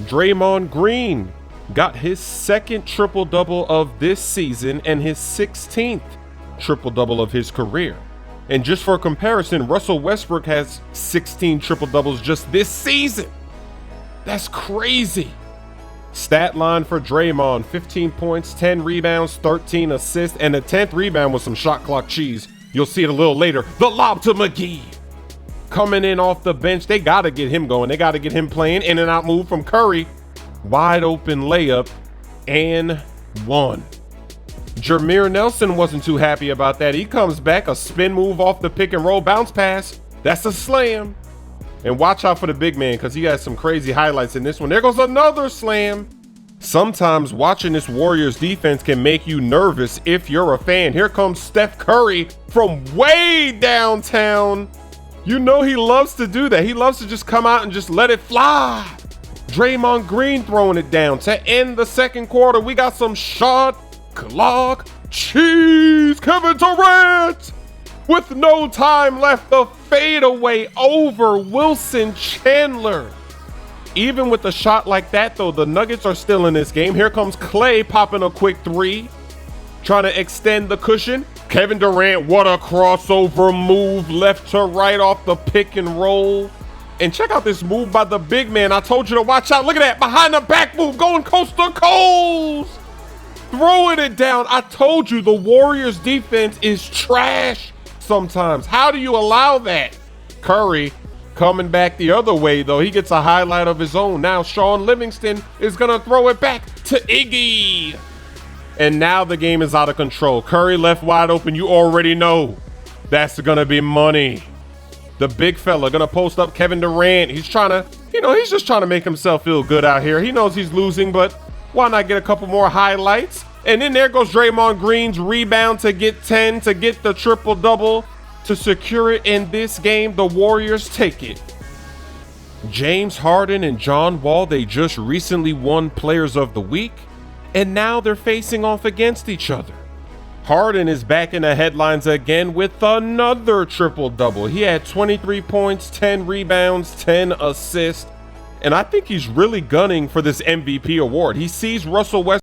Draymond Green got his second triple-double of this season and his 16th triple-double of his career. And just for comparison, Russell Westbrook has 16 triple-doubles just this season. That's crazy. Stat line for Draymond: 15 points, 10 rebounds, 13 assists, and the 10th rebound was some shot clock cheese. You'll see it a little later. The lob to McGee. Coming in off the bench, they got to get him going. They got to get him playing. In and out move from Curry. Wide open layup and one. Jameer Nelson wasn't too happy about that. He comes back, a spin move off the pick and roll bounce pass. That's a slam. And watch out for the big man because he has some crazy highlights in this one. There goes another slam. Sometimes watching this Warriors defense can make you nervous if you're a fan. Here comes Steph Curry from way downtown. You know he loves to do that. He loves to just come out and just let it fly. Draymond Green throwing it down to end the second quarter. We got some shot clock cheese. Kevin Durant with no time left. The fadeaway over Wilson Chandler. Even with a shot like that, though, the Nuggets are still in this game. Here comes Clay popping a quick three, trying to extend the cushion. Kevin Durant, what a crossover move, left to right off the pick and roll. And check out this move by the big man. I told you to watch out. Look at that, behind the back move, going coast to coast. Throwing it down. I told you the Warriors defense is trash sometimes. How do you allow that? Curry coming back the other way, though. He gets a highlight of his own. Now Sean Livingston is going to throw it back to Iggy. And now the game is out of control. Curry left wide open. You already know that's going to be money. The big fella going to post up Kevin Durant. He's trying to, he's just trying to make himself feel good out here. He knows he's losing, but why not get a couple more highlights? And then there goes Draymond Green's rebound to get 10, to get the triple-double, to secure it in this game. The Warriors take it. James Harden and John Wall, they just recently won Players of the Week, and now they're facing off against each other. Harden is back in the headlines again with another triple-double. He had 23 points, 10 rebounds, 10 assists, and I think he's really gunning for this MVP award. He sees Russell Westbrook